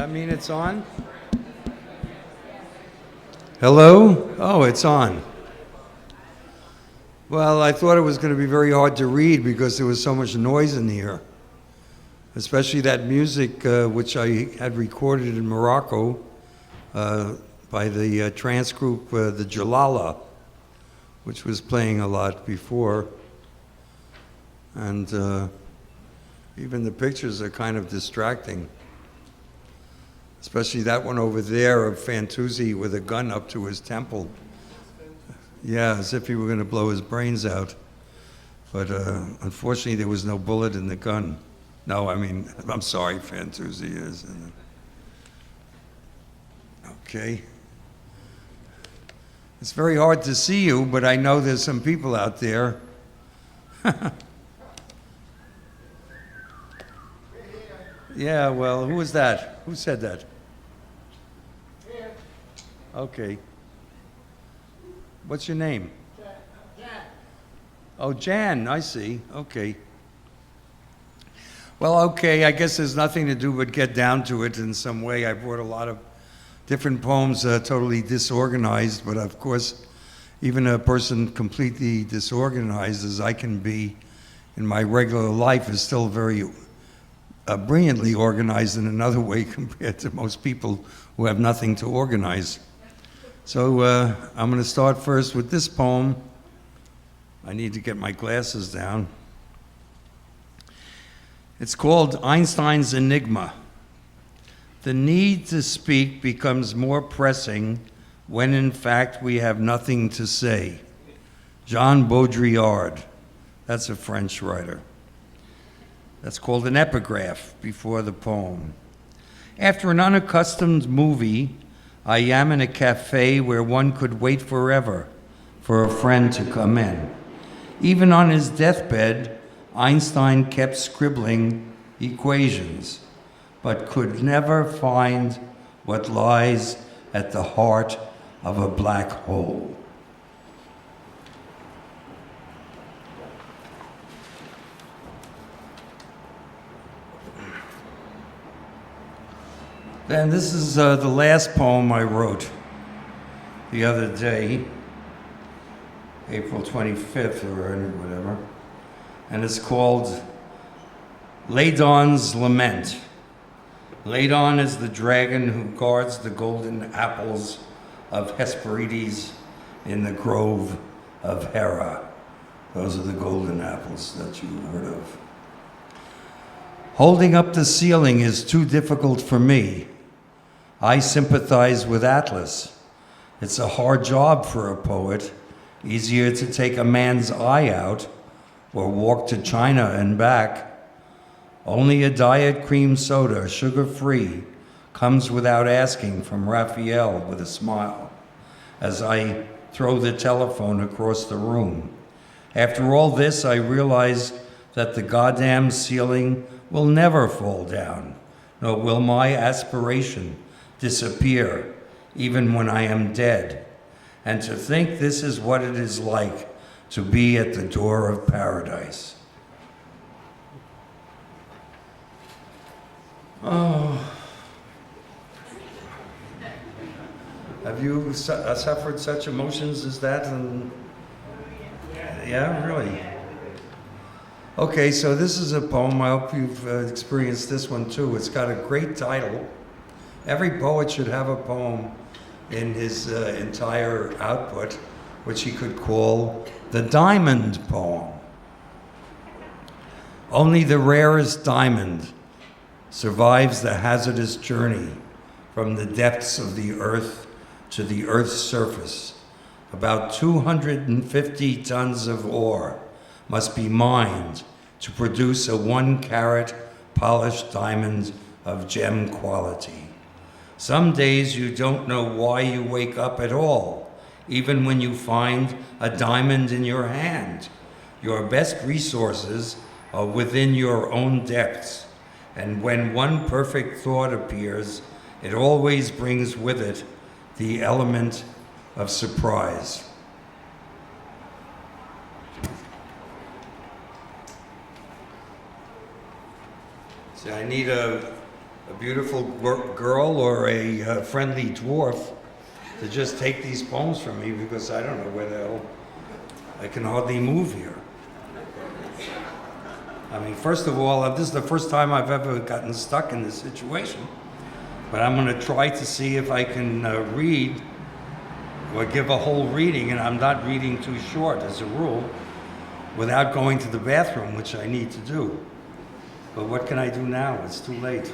that mean it's on? Hello? Oh, it's on. Well, I thought it was going to be very hard to read because there was so much noise in here, especially that music which I had recorded in Morocco by the trance group, the Jalala, which was playing a lot before. And even the pictures are kind of distracting, especially that one over there of Fantuzzi with a gun up to his temple. Yeah, as if he were going to blow his brains out. But unfortunately, there was no bullet in the gun. No, I mean, I'm sorry, Fantuzzi is. Okay. It's very hard to see you, but I know there's some people out there. Yeah, well, who was that? Who said that? Okay. What's your name? Jan. Oh, Jan, I see. Okay. Well, okay, I guess there's nothing to do but get down to it in some way. I brought a lot of different poems totally disorganized, but of course, even a person completely disorganized as I can be in my regular life is still very brilliantly organized in another way compared to most people who have nothing to organize. So I'm going to start first with this poem. I need to get my glasses down. It's called Einstein's Enigma. The need to speak becomes more pressing when in fact we have nothing to say. Jean Baudrillard, that's a French writer. That's called an epigraph before the poem. After an unaccustomed movie, I am in a cafe where one could wait forever for a friend to come in. Even on his deathbed, Einstein kept scribbling equations, but could never find what lies at the heart of a black hole. And this is the last poem I wrote the other day, April 25th or whatever, and it's called Ladon's Lament. Ladon is the dragon who guards the golden apples of Hesperides in the grove of Hera. Those are the golden apples that you heard of. Holding up the ceiling is too difficult for me. I sympathize with Atlas. It's a hard job for a poet, easier to take a man's eye out or walk to China and back. Only a diet cream soda, sugar-free, comes without asking from Raphael with a smile as I throw the telephone across the room. After all this, I realize that the goddamn ceiling will never fall down, nor will my aspiration disappear, even when I am dead. And to think this is what it is like to be at the door of paradise. Oh. Have you suffered such emotions as that? And yeah, really? Okay, so this is a poem. I hope you've experienced this one too. It's got a great title. Every poet should have a poem in his entire output, which he could call the diamond poem. Only the rarest diamond survives the hazardous journey from the depths of the earth to the earth's surface. About 250 tons of ore must be mined to produce a 1-carat polished diamond of gem quality. Some days you don't know why you wake up at all, even when you find a diamond in your hand. Your best resources are within your own depths, and when one perfect thought appears, it always brings with it the element of surprise. See, I need a a beautiful girl or a friendly dwarf to just take these poems from me, because I don't know where the hell I can hardly move here. I mean, first of all, this is the first time I've ever gotten stuck in this situation, but I'm going to try to see if I can read or give a whole reading, and I'm not reading too short as a rule, without going to the bathroom, which I need to do. But what can I do now? It's too late.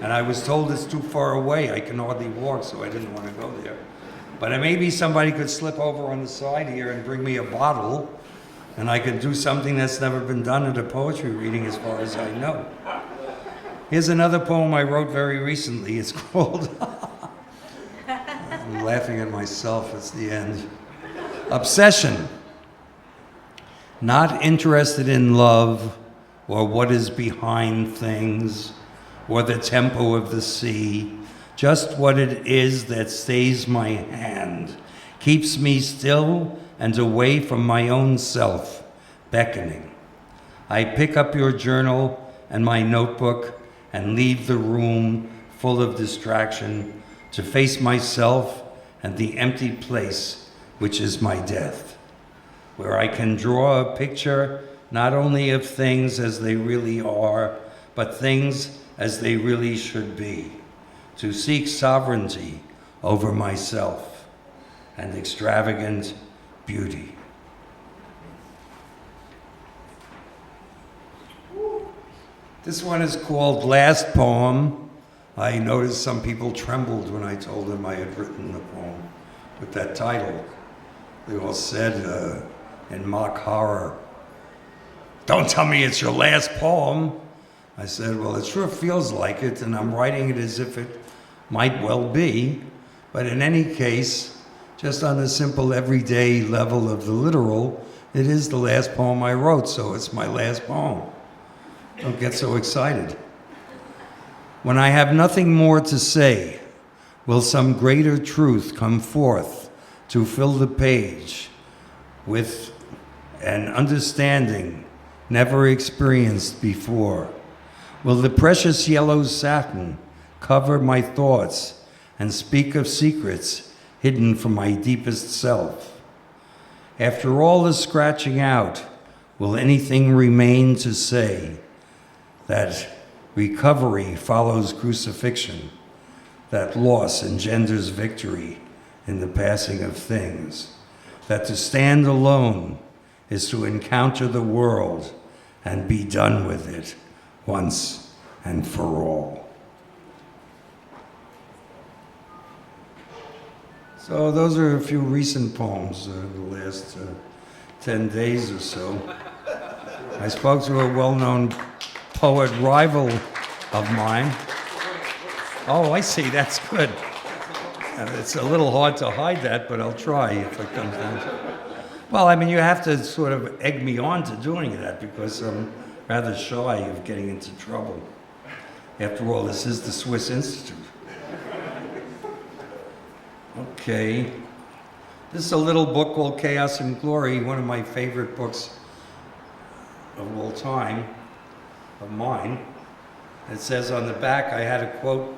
And I was told it's too far away. I can hardly walk, so I didn't want to go there. But maybe somebody could slip over on the side here and bring me a bottle, and I could do something that's never been done at a poetry reading as far as I know. Here's another poem I wrote very recently. It's called, I'm laughing at myself, it's the end. Obsession. Not interested in love or what is behind things or the tempo of the sea, just what it is that stays my hand, keeps me still and away from my own self, beckoning. I pick up your journal and my notebook and leave the room full of distraction to face myself and the empty place which is my death, where I can draw a picture not only of things as they really are, but things as they really should be, to seek sovereignty over myself and extravagant beauty. This one is called Last Poem. I noticed some people trembled when I told them I had written the poem with that title. They all said in mock horror, "Don't tell me it's your last poem." I said, well, it sure feels like it, and I'm writing it as if it might well be. But in any case, just on the simple everyday level of the literal, it is the last poem I wrote, so it's my last poem. Don't get so excited. When I have nothing more to say, will some greater truth come forth to fill the page with an understanding never experienced before? Will the precious yellow satin cover my thoughts and speak of secrets hidden from my deepest self? After all the scratching out, will anything remain to say that recovery follows crucifixion, that loss engenders victory in the passing of things, that to stand alone is to encounter the world and be done with it once and for all? So those are a few recent poems the last 10 days or so. I spoke to a well-known poet rival of mine. Oh, I see, that's good. It's a little hard to hide that, but I'll try if it comes down to it. Well, I mean, you have to sort of egg me on to doing that because I'm rather shy of getting into trouble. After all, this is the Swiss Institute. Okay. This is a little book called Chaos and Glory, one of my favorite books of all time, of mine. It says on the back, I had a quote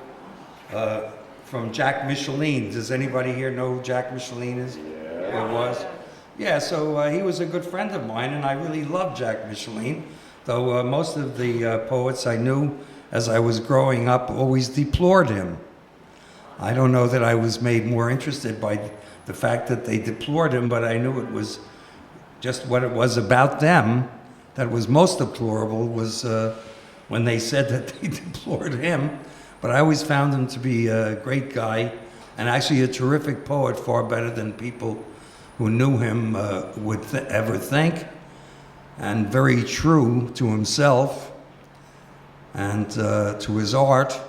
from Jack Micheline. Does anybody here know who Jack Micheline is? Yeah. Or was? Yeah, so he was a good friend of mine, and I really loved Jack Micheline, though most of the poets I knew as I was growing up always deplored him. I don't know that I was made more interested by the fact that they deplored him, but I knew it was just what it was about them that was most deplorable was when they said that they deplored him. But I always found him to be a great guy and actually a terrific poet, far better than people who knew him would ever think, and very true to himself and to his art.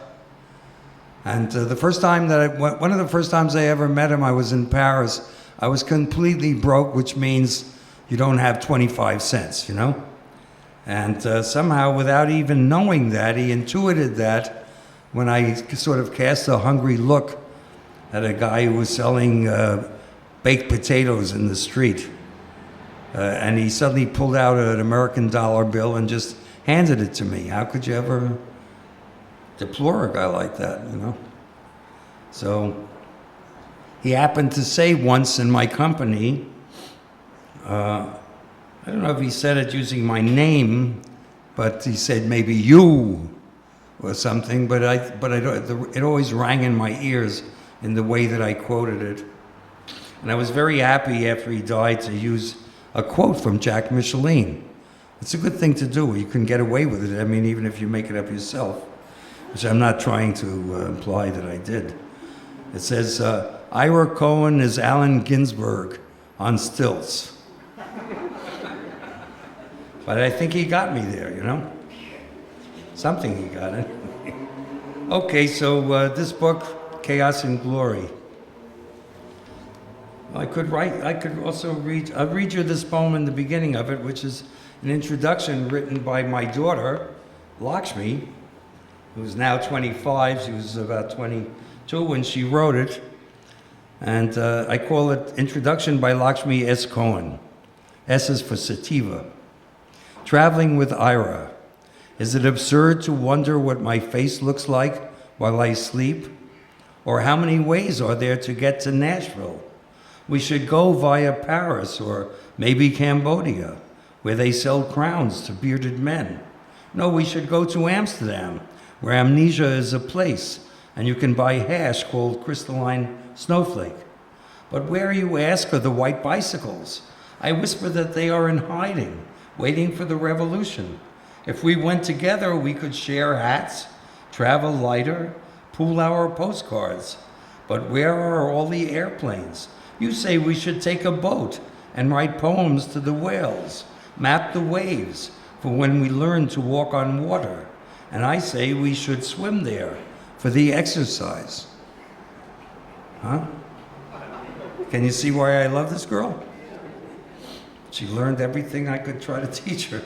And the first time that one of the first times I ever met him, I was in Paris. I was completely broke, which means you don't have 25 cents, you know? And somehow, without even knowing that, he intuited that when I sort of cast a hungry look at a guy who was selling baked potatoes in the street. And he suddenly pulled out an American dollar bill and just handed it to me. How could you ever deplore a guy like that, you know. So he happened to say once in my company, I don't know if he said it using my name, but he said maybe you or something, but it always rang in my ears in the way that I quoted it. And I was very happy after he died to use a quote from Jack Micheline. It's a good thing to do. You can get away with it. I mean, even if you make it up yourself, which I'm not trying to imply that I did. It says, Ira Cohen is Allen Ginsberg on stilts. But I think he got me there, you know? Something he got it. Okay, so this book, Chaos and Glory. I could also read, I'll read you this poem in the beginning of it, which is an introduction written by my daughter, Lakshmi, who's now 25. She was about 22 when she wrote it. And I call it Introduction by Lakshmi S. Cohen. S is for sativa. Traveling with Ira. Is it absurd to wonder what my face looks like while I sleep? Or how many ways are there to get to Nashville? We should go via Paris or maybe Cambodia, where they sell crowns to bearded men. No, we should go to Amsterdam, where amnesia is a place, and you can buy hash called crystalline snowflake. But where, you ask, are the white bicycles? I whisper that they are in hiding, waiting for the revolution. If we went together, we could share hats, travel lighter, pool our postcards. But where are all the airplanes? You say we should take a boat and write poems to the whales, map the waves for when we learn to walk on water. And I say we should swim there for the exercise. Huh? Can you see why I love this girl? She learned everything I could try to teach her.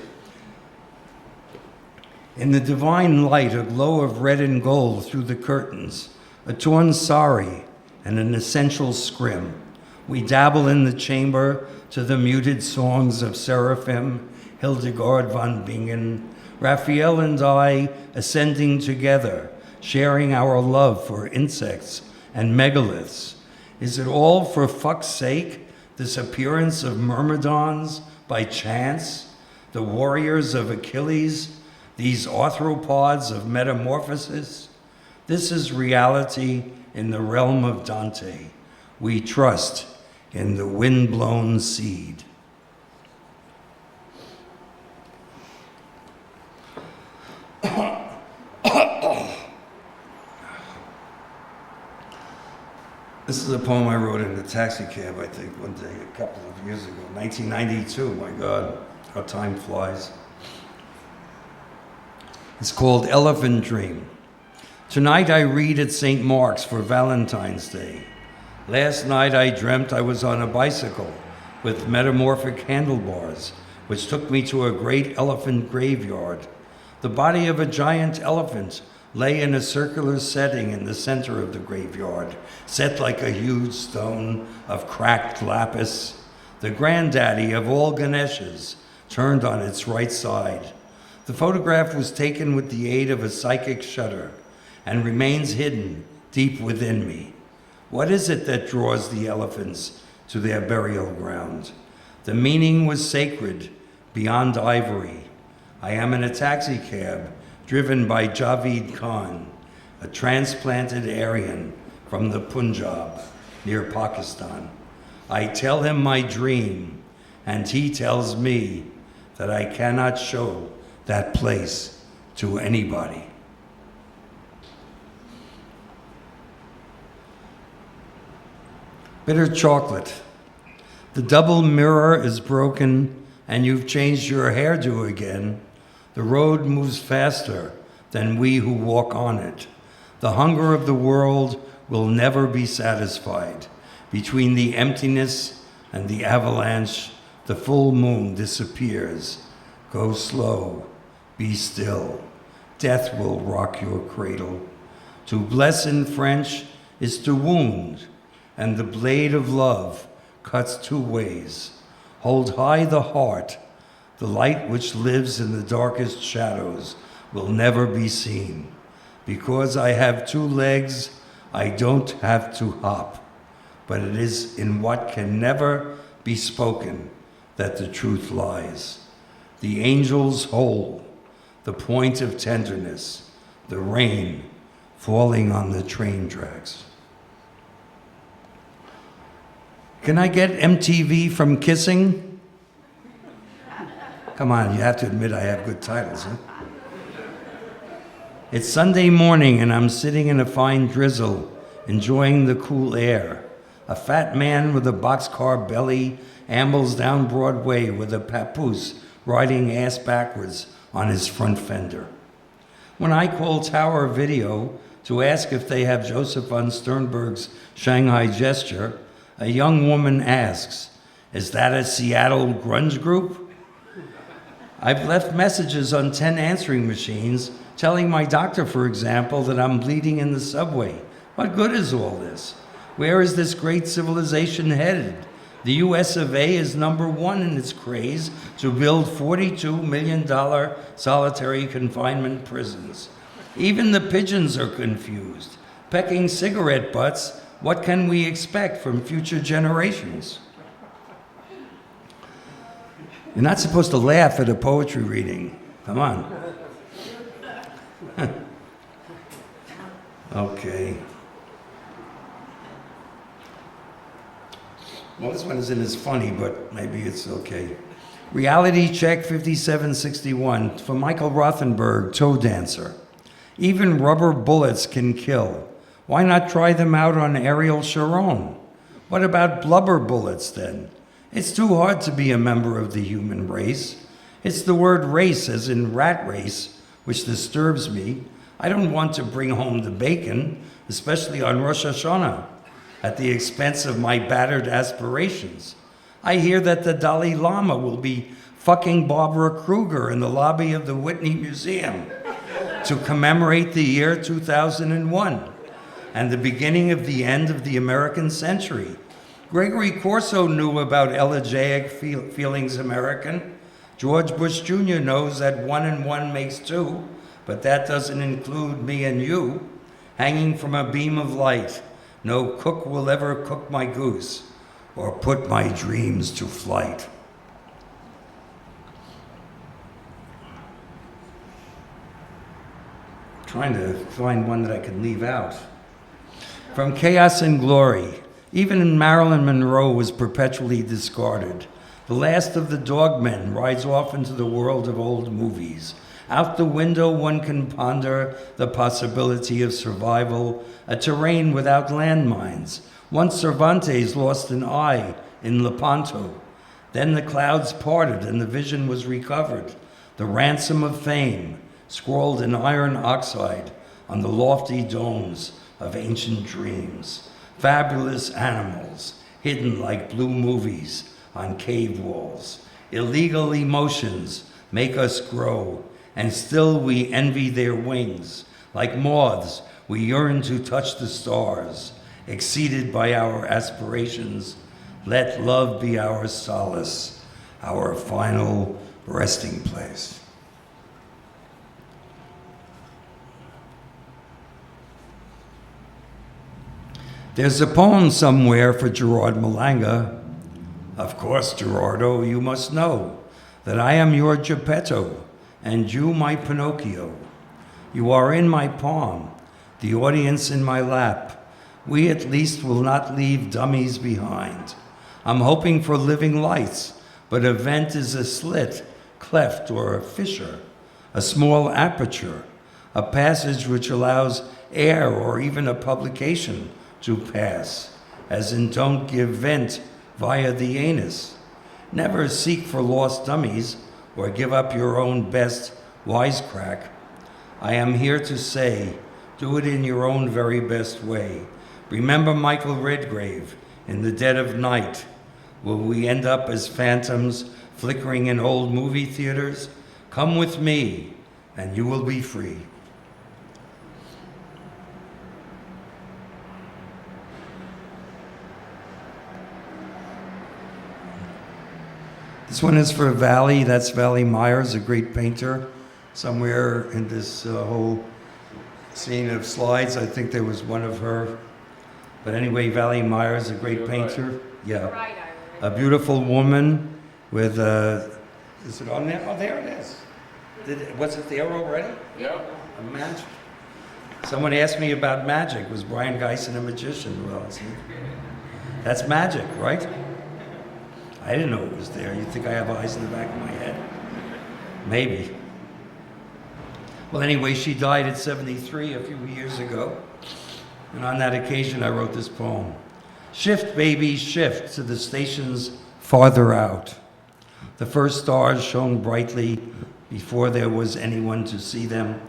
In the divine light, a glow of red and gold through the curtains, a torn sari and an essential scrim. We dabble in the chamber to the muted songs of Seraphim, Hildegard von Bingen, Raphael and I ascending together, sharing our love for insects and megaliths. Is it all for fuck's sake, this appearance of myrmidons by chance, the warriors of Achilles, these arthropods of metamorphosis? This is reality in the realm of Dante. We trust in the wind-blown seed. This is a poem I wrote in a taxi cab, I think, one day, a couple of years ago, 1992. My God, how time flies. It's called Elephant Dream. Tonight I read at St. Mark's for Valentine's Day. Last night I dreamt I was on a bicycle with metamorphic handlebars, which took me to a great elephant graveyard. The body of a giant elephant lay in a circular setting in the center of the graveyard, set like a huge stone of cracked lapis. The granddaddy of all Ganeshas turned on its right side. The photograph was taken with the aid of a psychic shutter and remains hidden deep within me. What is it that draws the elephants to their burial ground? The meaning was sacred, beyond ivory. I am in a taxi cab driven by Javed Khan, a transplanted Aryan from the Punjab near Pakistan. I tell him my dream, and he tells me that I cannot show that place to anybody. Bitter chocolate. The double mirror is broken and you've changed your hairdo again. The road moves faster than we who walk on it. The hunger of the world will never be satisfied. Between the emptiness and the avalanche, the full moon disappears. Go slow, be still. Death will rock your cradle. To bless in French is to wound, and the blade of love cuts two ways. Hold high the heart. The light which lives in the darkest shadows will never be seen. Because I have two legs, I don't have to hop. But it is in what can never be spoken that the truth lies. The angel's hole, the point of tenderness, the rain falling on the train tracks. Can I get MTV from Kissing? Come on, you have to admit I have good titles, huh? It's Sunday morning and I'm sitting in a fine drizzle, enjoying the cool air. A fat man with a boxcar belly ambles down Broadway with a papoose riding ass backwards on his front fender. When I call Tower Video to ask if they have Joseph von Sternberg's Shanghai Gesture, a young woman asks, "Is that a Seattle grunge group?" I've left messages on 10 answering machines telling my doctor, for example, that I'm bleeding in the subway. What good is all this? Where is this great civilization headed? The US of A is #1 in its craze to build $42 million solitary confinement prisons. Even the pigeons are confused. Pecking cigarette butts, what can we expect from future generations? You're not supposed to laugh at a poetry reading. Come on. Okay. Well, this one isn't as funny, but maybe it's okay. Reality check 5761 for Michael Rothenberg, toe dancer. Even rubber bullets can kill. Why not try them out on Ariel Sharon? What about blubber bullets then? It's too hard to be a member of the human race. It's the word race, as in rat race, which disturbs me. I don't want to bring home the bacon, especially on Rosh Hashanah, at the expense of my battered aspirations. I hear that the Dalai Lama will be fucking Barbara Kruger in the lobby of the Whitney Museum to commemorate the year 2001 and the beginning of the end of the American century. Gregory Corso knew about elegiac feelings American. George Bush Jr. knows that 1 and 1 makes 2, but that doesn't include me and you. Hanging from a beam of light, no cook will ever cook my goose or put my dreams to flight. Trying to find one that I could leave out. From Chaos and Glory, even Marilyn Monroe was perpetually discarded. The last of the dogmen rides off into the world of old movies. Out the window one can ponder the possibility of survival, a terrain without landmines. Once Cervantes lost an eye in Lepanto. Then the clouds parted and the vision was recovered. The ransom of fame, scrawled in iron oxide on the lofty domes of ancient dreams. Fabulous animals, hidden like blue movies on cave walls. Illegal emotions make us grow, and still we envy their wings. Like moths, we yearn to touch the stars. Exceeded by our aspirations, let love be our solace, our final resting place. There's a poem somewhere for Gerard Malanga. Of course, Gerardo, you must know that I am your Geppetto and you my Pinocchio. You are in my palm, the audience in my lap. We at least will not leave dummies behind. I'm hoping for living lights, but a vent is a slit, cleft, or a fissure, a small aperture, a passage which allows air or even a publication to pass, as in don't give vent via the anus. Never seek for lost dummies or give up your own best wisecrack. I am here to say, do it in your own very best way. Remember Michael Redgrave in The Dead of Night. Will we end up as phantoms flickering in old movie theaters? Come with me and you will be free. This one is for Valley. That's Valley Myers, a great painter, somewhere in this whole scene of slides. I think there was one of her. But anyway, Valley Myers, a great painter. Yeah. Right, A beautiful woman with is it on there? Oh, there it is. Was it there already? Yeah. A magic. Someone asked me about magic. Was Brian Geisen a magician? Well, that's magic, right? I didn't know it was there. You think I have eyes in the back of my head? Maybe. Well, anyway, she died at 73 a few years ago. And on that occasion, I wrote this poem. Shift, baby, shift to the stations farther out. The first stars shone brightly before there was anyone to see them.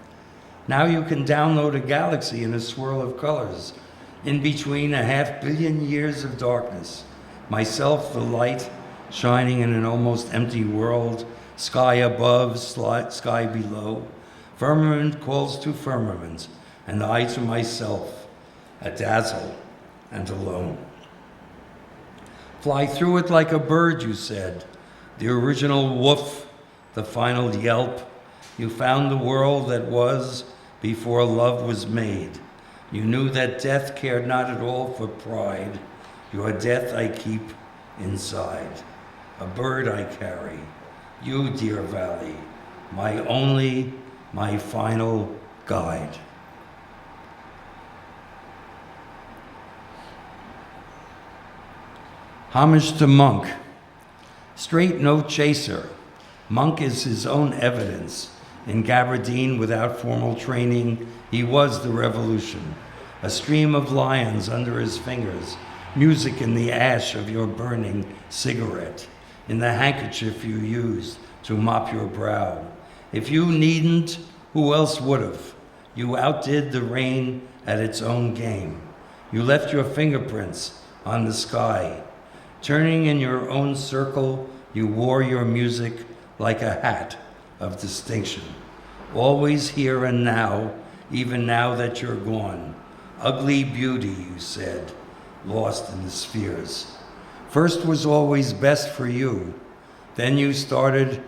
Now you can download a galaxy in a swirl of colors, in between 500 million years of darkness. Myself, the light, shining in an almost empty world, sky above, sky below. Firmament calls to firmament, and I to myself, a dazzle and alone. Fly through it like a bird, you said, the original woof, the final yelp. You found the world that was before love was made. You knew that death cared not at all for pride. Your death I keep inside. A bird I carry. You, dear valley, my only, my final guide. Homage to Monk. Straight no chaser. Monk is his own evidence. In Gabardine, without formal training, he was the revolution. A stream of lions under his fingers, music in the ash of your burning cigarette, in the handkerchief you used to mop your brow. If you needn't, who else would've? You outdid the rain at its own game. You left your fingerprints on the sky. Turning in your own circle, you wore your music like a hat of distinction. Always here and now, even now that you're gone. Ugly beauty, you said, lost in the spheres. First was always best for you. Then you started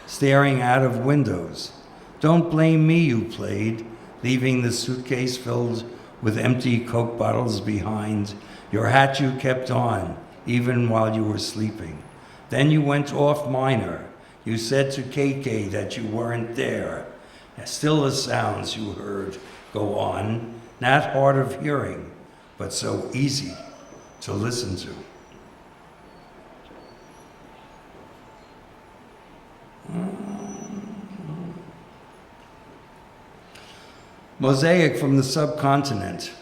staring out of windows. Don't blame me, you played, leaving the suitcase filled with empty Coke bottles behind. Your hat you kept on, even while you were sleeping. Then you went off minor. You said to KK that you weren't there. Still the sounds you heard go on, not hard of hearing, but so easy to listen to. Mosaic from the subcontinent.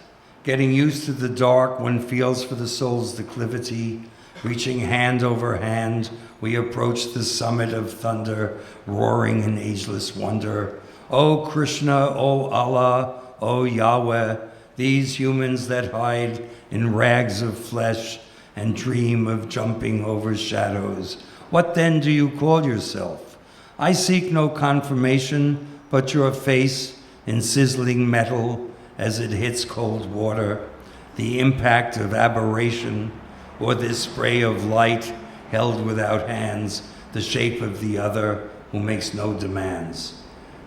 Getting used to the dark, one feels for the soul's declivity. Reaching hand over hand, we approach the summit of thunder, roaring in ageless wonder. O Krishna, O Allah, O Yahweh, these humans that hide in rags of flesh and dream of jumping over shadows. What then do you call yourself? I seek no confirmation, but your face in sizzling metal as it hits cold water, the impact of aberration, or this spray of light held without hands, the shape of the other who makes no demands.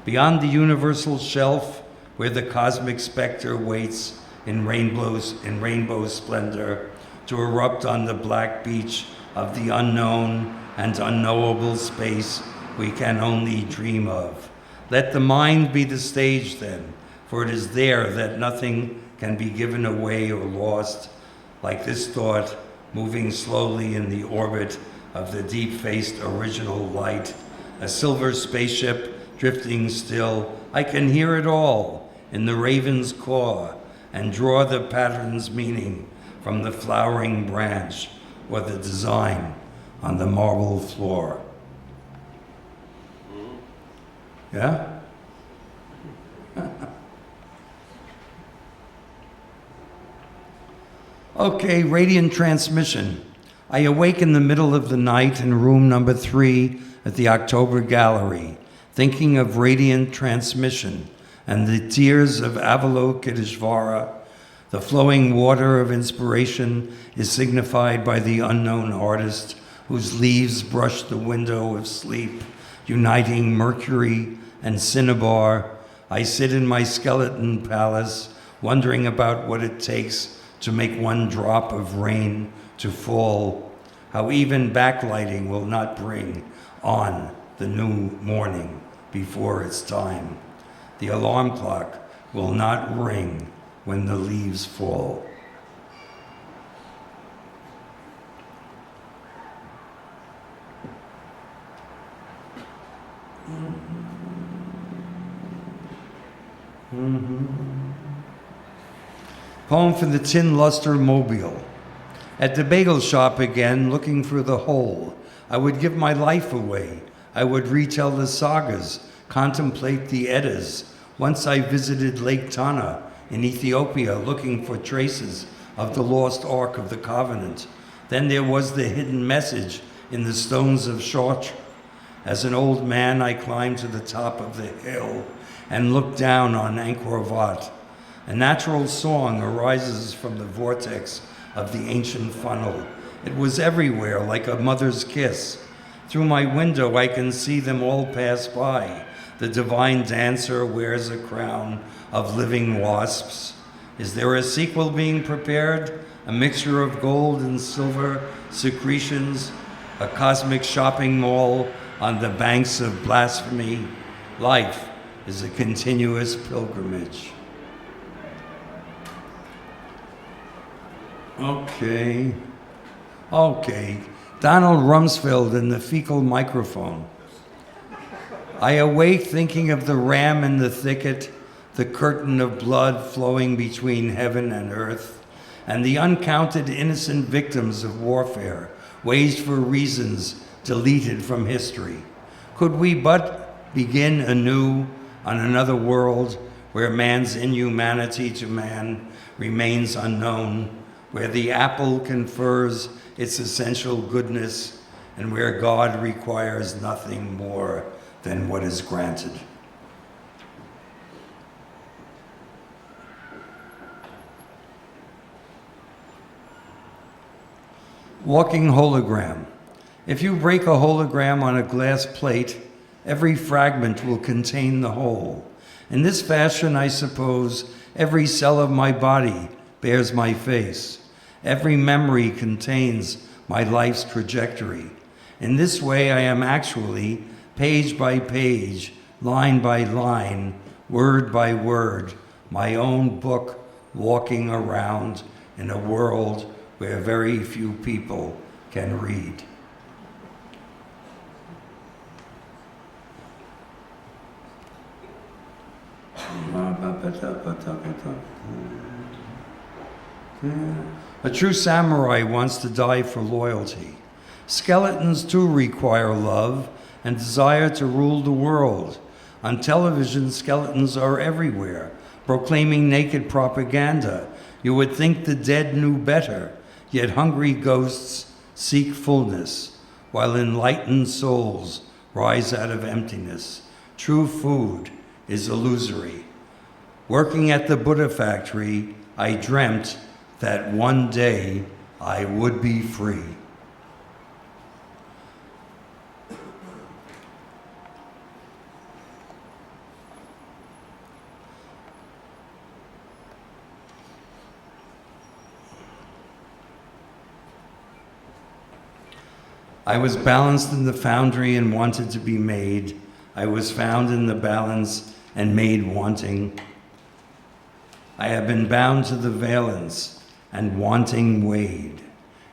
Beyond the universal shelf, where the cosmic specter waits in rainbow splendor, to erupt on the black beach of the unknown and unknowable space we can only dream of. Let the mind be the stage then, for it is there that nothing can be given away or lost, like this thought moving slowly in the orbit of the deep-faced original light, a silver spaceship drifting still. I can hear it all in the raven's caw and draw the pattern's meaning from the flowering branch or the design on the marble floor. Yeah? Okay, radiant transmission. I awake in the middle of the night in room number 3 at the October Gallery, thinking of radiant transmission and the tears of Avalokiteshvara. The flowing water of inspiration is signified by the unknown artist whose leaves brush the window of sleep, uniting Mercury and Cinnabar. I sit in my skeleton palace, wondering about what it takes to make one drop of rain to fall, how even backlighting will not bring on the new morning before it's time. The alarm clock will not ring when the leaves fall. Poem for the Tin Luster Mobile. At the bagel shop again, looking for the hole, I would give my life away. I would retell the sagas, contemplate the Eddas. Once I visited Lake Tana in Ethiopia, looking for traces of the lost Ark of the Covenant. Then there was the hidden message in the stones of Chartres. As an old man, I climbed to the top of the hill and looked down on Angkor Wat. A natural song arises from the vortex of the ancient funnel. It was everywhere, like a mother's kiss. Through my window, I can see them all pass by. The divine dancer wears a crown of living wasps. Is there a sequel being prepared? A mixture of gold and silver secretions? A cosmic shopping mall on the banks of blasphemy? Life is a continuous pilgrimage. Okay. Donald Rumsfeld and the fecal microphone. I awake thinking of the ram in the thicket, the curtain of blood flowing between heaven and earth, and the uncounted innocent victims of warfare, waged for reasons deleted from history. Could we but begin anew on another world where man's inhumanity to man remains unknown, where the apple confers its essential goodness, and where God requires nothing more than what is granted. Walking hologram. If you break a hologram on a glass plate, every fragment will contain the whole. In this fashion, I suppose, every cell of my body bears my face. Every memory contains my life's trajectory. In this way, I am actually, page by page, line by line, word by word, my own book walking around in a world where very few people can read. A true samurai wants to die for loyalty. Skeletons too require love and desire to rule the world. On television, skeletons are everywhere, proclaiming naked propaganda. You would think the dead knew better, yet hungry ghosts seek fullness, while enlightened souls rise out of emptiness. True food is illusory. Working at the Buddha factory, I dreamt that one day I would be free. I was balanced in the foundry and wanted to be made. I was found in the balance and made wanting. I have been bound to the valence and wanting weighed.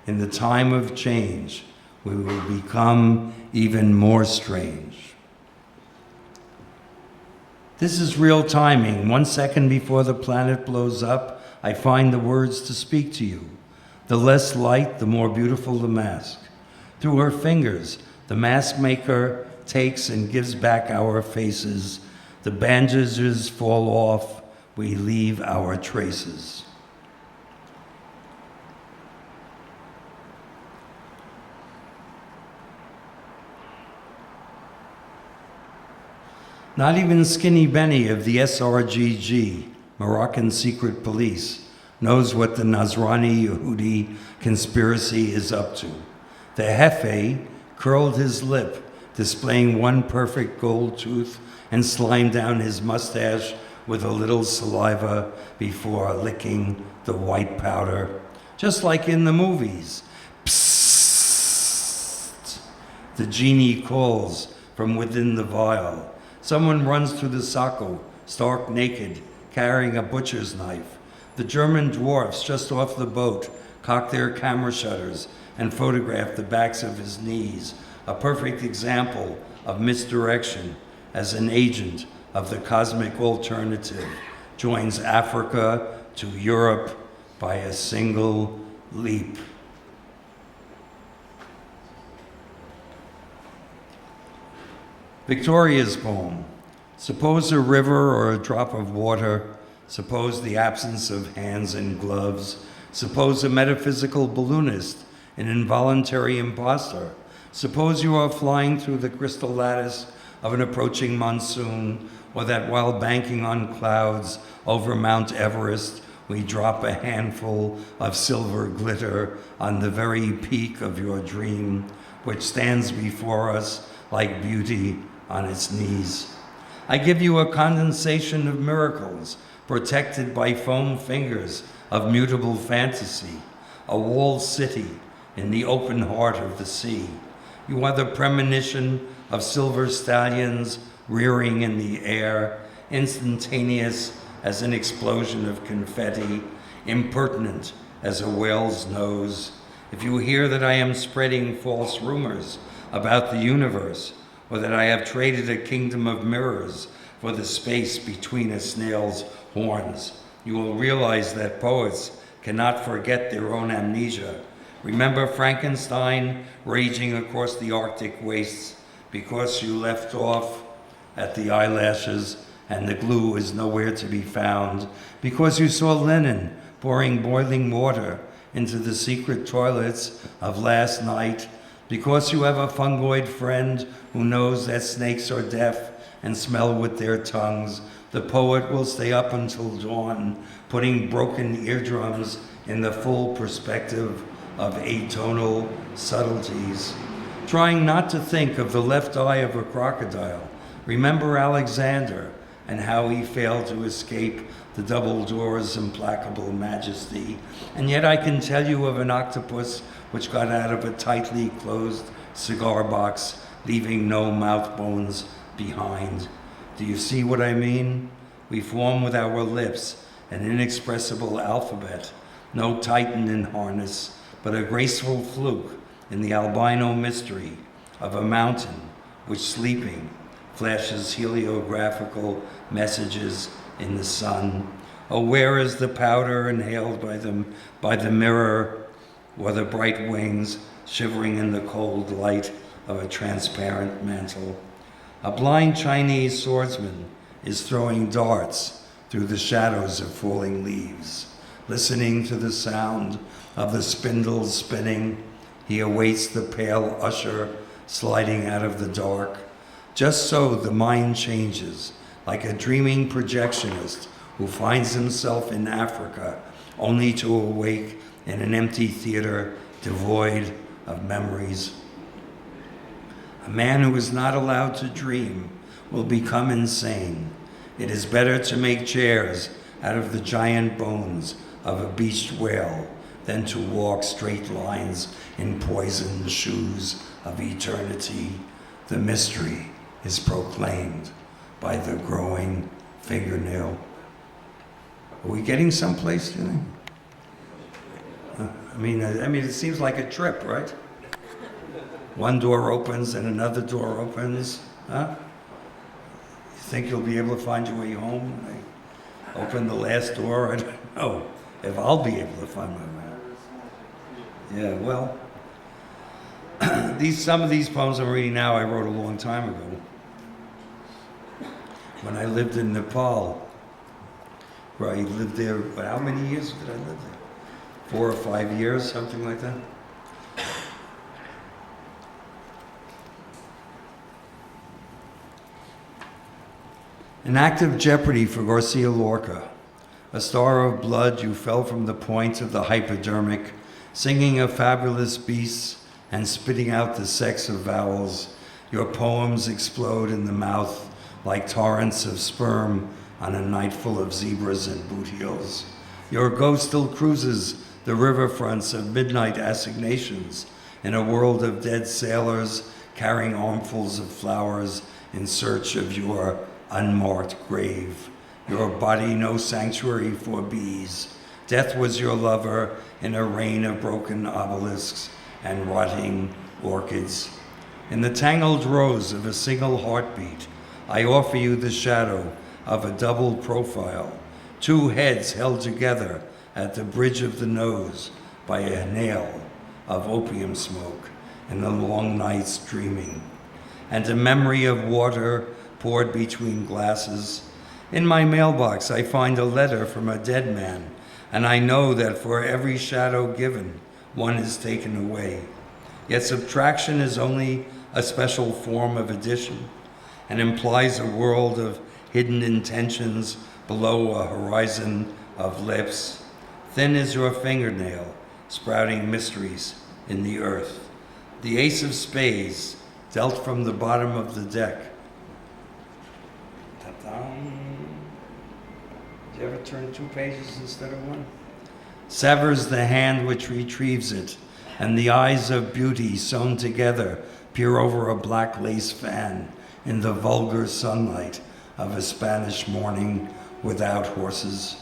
In the time of change, we will become even more strange. This is real timing. 1 second before the planet blows up, I find the words to speak to you. The less light, the more beautiful the mask. Through her fingers, the mask maker takes and gives back our faces. The bandages fall off, we leave our traces. Not even Skinny Benny of the SRGG, Moroccan Secret Police, knows what the Nasrani Yehudi conspiracy is up to. The Jefe curled his lip displaying one perfect gold tooth and slime down his mustache with a little saliva before licking the white powder, just like in the movies. Psst! The genie calls from within the vial. Someone runs through the Sacco, stark naked, carrying a butcher's knife. The German dwarfs just off the boat cock their camera shutters and photograph the backs of his knees, a perfect example of misdirection as an agent of the cosmic alternative joins Africa to Europe by a single leap. Victoria's poem. Suppose a river or a drop of water, suppose the absence of hands and gloves, suppose a metaphysical balloonist, an involuntary imposter, suppose you are flying through the crystal lattice of an approaching monsoon, or that while banking on clouds over Mount Everest, we drop a handful of silver glitter on the very peak of your dream, which stands before us like beauty on its knees. I give you a condensation of miracles, protected by foam fingers of mutable fantasy, a walled city in the open heart of the sea. You are the premonition of silver stallions rearing in the air, instantaneous as an explosion of confetti, impertinent as a whale's nose. If you hear that I am spreading false rumors about the universe, or that I have traded a kingdom of mirrors for the space between a snail's horns, you will realize that poets cannot forget their own amnesia. Remember Frankenstein raging across the Arctic wastes because you left off at the eyelashes and the glue is nowhere to be found, because you saw Lenin pouring boiling water into the secret toilets of last night, because you have a fungoid friend who knows that snakes are deaf and smell with their tongues. The poet will stay up until dawn, putting broken eardrums in the full perspective of atonal subtleties, trying not to think of the left eye of a crocodile. Remember Alexander and how he failed to escape the double door's implacable majesty. And yet I can tell you of an octopus which got out of a tightly closed cigar box, leaving no mouth bones behind. Do you see what I mean? We form with our lips an inexpressible alphabet, no titan in harness, but a graceful fluke in the albino mystery of a mountain which, sleeping, flashes heliographical messages in the sun. Oh, where is the powder inhaled by the mirror, or the bright wings shivering in the cold light of a transparent mantle? A blind Chinese swordsman is throwing darts through the shadows of falling leaves. Listening to the sound of the spindles spinning, he awaits the pale usher sliding out of the dark. Just so the mind changes, like a dreaming projectionist who finds himself in Africa only to awake in an empty theater devoid of memories. A man who is not allowed to dream will become insane. It is better to make chairs out of the giant bones of a beached whale than to walk straight lines in poisoned shoes of eternity. The mystery is proclaimed by the growing fingernail. Are we getting someplace, do you think? I mean, it seems like a trip, right? One door opens and another door opens, huh? You think you'll be able to find your way home when I open the last door? I don't know if I'll be able to find my way home. Yeah, well, some of these poems I'm reading now I wrote a long time ago, when I lived in Nepal. Where I lived there, how many years did I live there? 4 or 5 years, something like that. An act of jeopardy for Garcia Lorca. A star of blood, you fell from the point of the hypodermic, singing of fabulous beasts and spitting out the sex of vowels. Your poems explode in the mouth like torrents of sperm on a night full of zebras and boot heels. Your ghost still cruises the riverfronts of midnight assignations in a world of dead sailors carrying armfuls of flowers in search of your unmarked grave. Your body no sanctuary for bees. Death was your lover in a rain of broken obelisks and rotting orchids. In the tangled rows of a single heartbeat, I offer you the shadow of a double profile, two heads held together at the bridge of the nose by a nail of opium smoke in the long nights dreaming, and a memory of water poured between glasses. In my mailbox, I find a letter from a dead man, and I know that for every shadow given, one is taken away. Yet subtraction is only a special form of addition and implies a world of hidden intentions below a horizon of lips. Thin as your fingernail, sprouting mysteries in the earth. The ace of spades, dealt from the bottom of the deck. Did you ever turn 2 pages instead of 1? Severs the hand which retrieves it, and the eyes of beauty sewn together peer over a black lace fan in the vulgar sunlight of a Spanish morning without horses.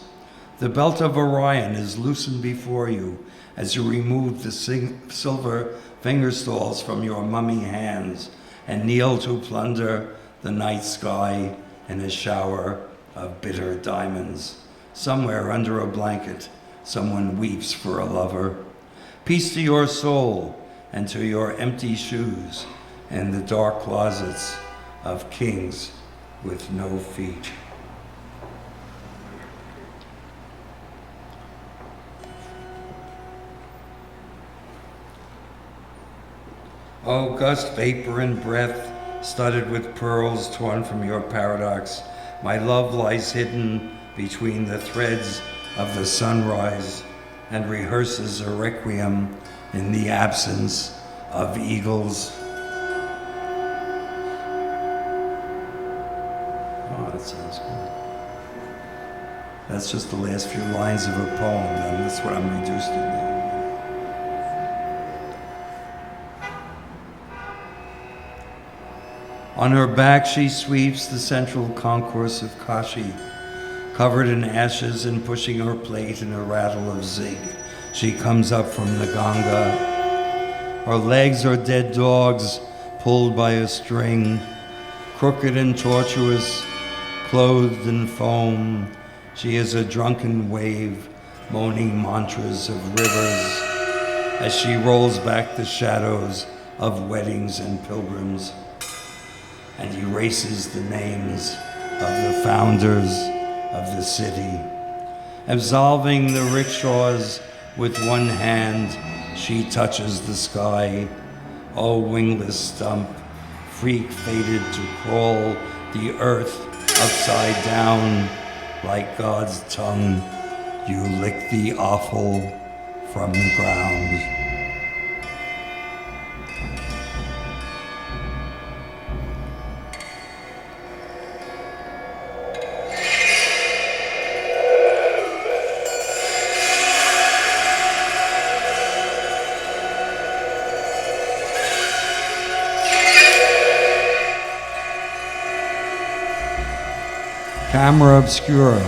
The belt of Orion is loosened before you as you remove the silver finger stalls from your mummy hands and kneel to plunder the night sky in a shower of bitter diamonds. Somewhere under a blanket, someone weeps for a lover. Peace to your soul and to your empty shoes and the dark closets of kings with no feet. Oh, gust, vapor, and breath, studded with pearls torn from your paradox, my love lies hidden between the threads of the sunrise and rehearses a requiem in the absence of eagles. Oh, that sounds good. That's just the last few lines of a poem, and that's what I'm reduced to now. On her back she sweeps the central concourse of Kashi, covered in ashes and pushing her plate in a rattle of zig. She comes up from the Ganga. Her legs are dead dogs pulled by a string, crooked and tortuous, clothed in foam. She is a drunken wave, moaning mantras of rivers as she rolls back the shadows of weddings and pilgrims and erases the names of the founders of the city. Absolving the rickshaws with one hand, she touches the sky. Oh, wingless stump, freak fated to crawl the earth upside down like God's tongue. You lick the offal from the ground. Camera obscura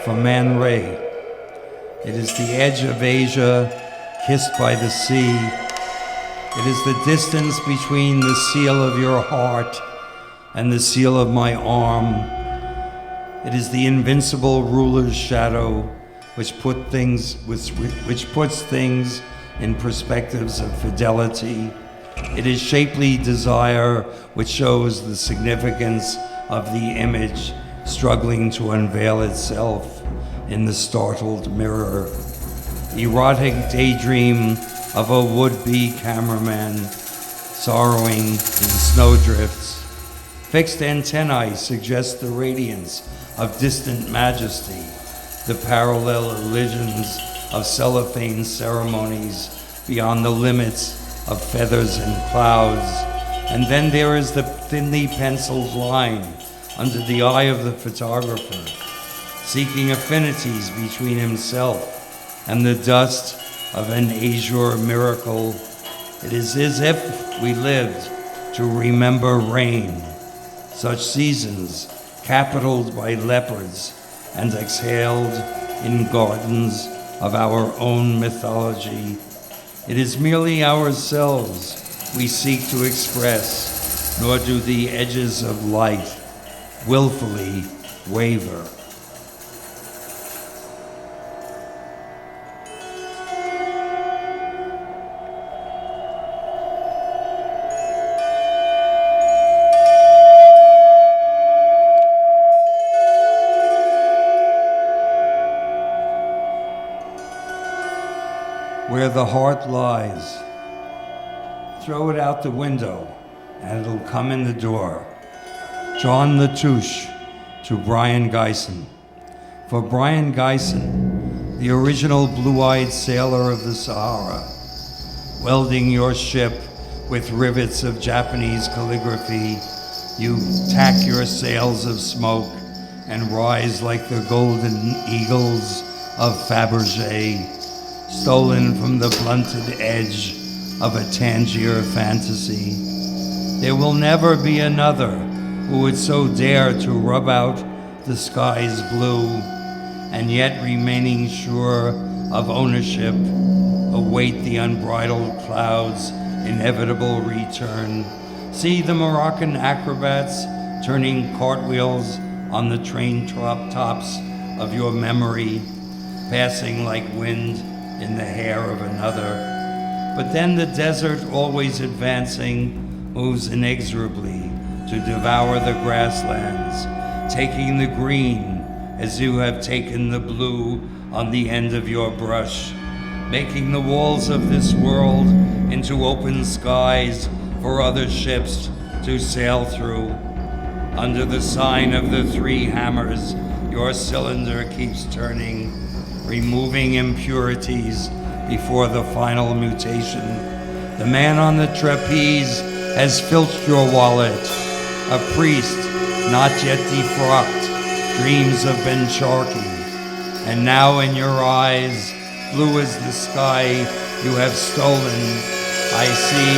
from Man Ray. It is the edge of Asia kissed by the sea. It is the distance between the seal of your heart and the seal of my arm. It is the invincible ruler's shadow which puts things in perspectives of fidelity. It is shapely desire which shows the significance of the image struggling to unveil itself in the startled mirror. Erotic daydream of a would-be cameraman sorrowing in snowdrifts. Fixed antennae suggest the radiance of distant majesty, the parallel illusions of cellophane ceremonies beyond the limits of feathers and clouds, And then there is the thinly penciled line under the eye of the photographer, seeking affinities between himself and the dust of an azure miracle. It is as if we lived to remember rain, such seasons capitalized by leopards and exhaled in gardens of our own mythology. It is merely ourselves we seek to express, nor do the edges of light willfully waver. Where the heart lies, throw it out the window and it'll come in the door. John Latouche to Brian Gysin. For Brian Gysin, the original blue-eyed sailor of the Sahara, welding your ship with rivets of Japanese calligraphy, you tack your sails of smoke and rise like the golden eagles of Fabergé, stolen from the blunted edge of a Tangier fantasy. There will never be another who would so dare to rub out the sky's blue, and yet remaining sure of ownership, await the unbridled cloud's inevitable return. See the Moroccan acrobats turning cartwheels on the train tops of your memory, passing like wind in the hair of another. But then the desert, always advancing, moves inexorably to devour the grasslands, taking the green as you have taken the blue on the end of your brush, making the walls of this world into open skies for other ships to sail through. Under the sign of the three hammers, your cylinder keeps turning, removing impurities before the final mutation. The man on the trapeze has filched your wallet. A priest, not yet defrocked, dreams of Bencharki. And now in your eyes, blue as the sky you have stolen, I see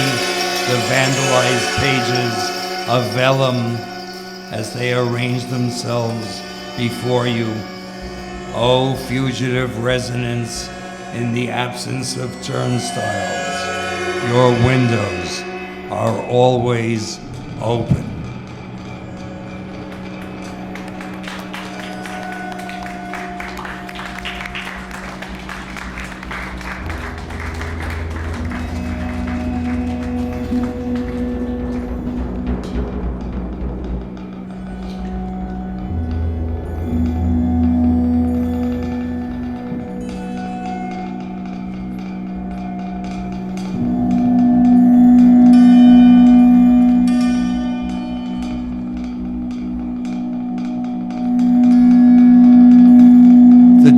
the vandalized pages of vellum as they arrange themselves before you. Oh, fugitive resonance in the absence of turnstiles, your windows are always open.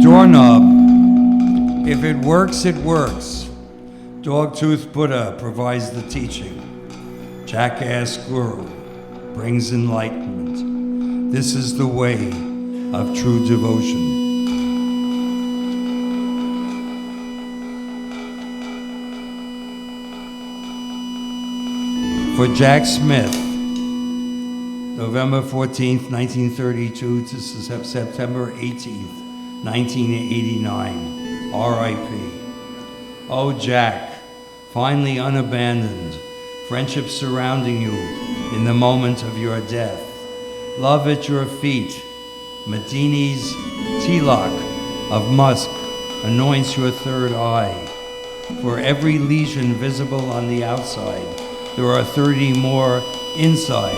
Doorknob. If it works, it works. Dogtooth Buddha provides the teaching. Jackass Guru brings enlightenment. This is the way of true devotion. For Jack Smith, November 14th, 1932 to September 18th, 1989, R.I.P. Oh, Jack, finally unabandoned, friendship surrounding you in the moment of your death, love at your feet, Madini's tilak of musk anoints your third eye. For every lesion visible on the outside, there are 30 more inside,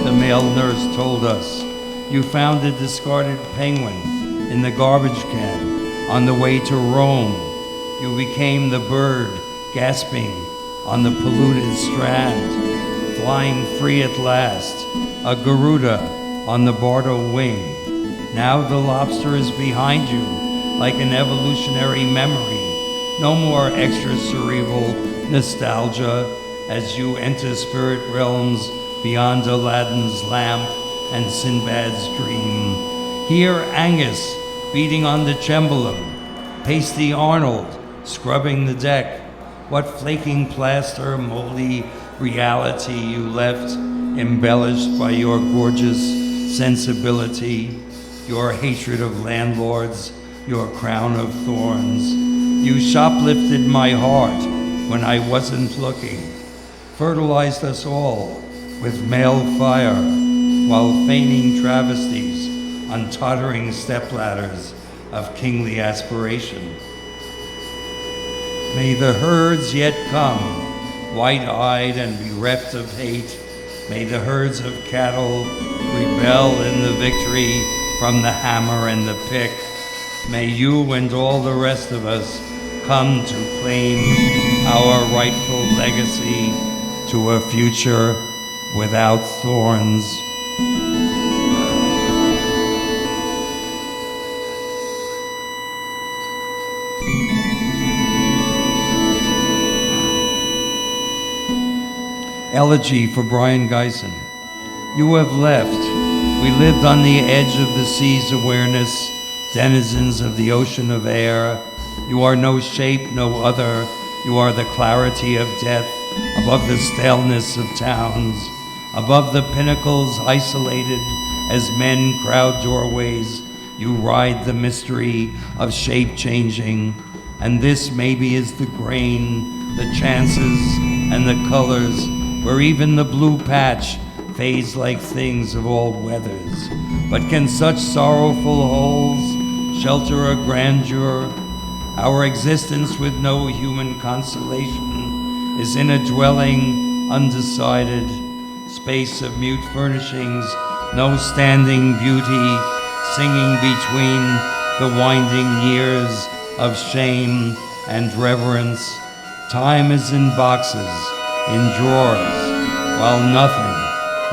the male nurse told us. You found a discarded penguin in the garbage can on the way to Rome. You became the bird gasping on the polluted strand, flying free at last, a Garuda on the Bardo wing. Now the lobster is behind you like an evolutionary memory. No more extracerebral nostalgia. as you enter spirit realms beyond Aladdin's lamp and Sinbad's dream. Hear Angus beating on the cembalo, Pasty Arnold scrubbing the deck. What flaking plaster, moldy reality you left, embellished by your gorgeous sensibility, your hatred of landlords, your crown of thorns. You shoplifted my heart when I wasn't looking, fertilized us all with male fire, while feigning travesties on tottering stepladders of kingly aspiration. May the herds yet come, white-eyed and bereft of hate. May the herds of cattle rebel in the victory from the hammer and the pick. May you and all the rest of us come to claim our rightful legacy to a future without thorns. Elegy for Brian Geisen. You have left. We lived on the edge of the sea's awareness, denizens of the ocean of air. You are no shape, no other. You are the clarity of death, above the staleness of towns, above the pinnacles isolated as men crowd doorways. You ride the mystery of shape changing, and this maybe is the grain, the chances, and the colors, where even the blue patch fades like things of all weathers. But can such sorrowful holes shelter a grandeur? Our existence with no human consolation is in a dwelling undecided, space of mute furnishings, no standing beauty, singing between the winding years of shame and reverence. Time is in boxes, in drawers, while nothing,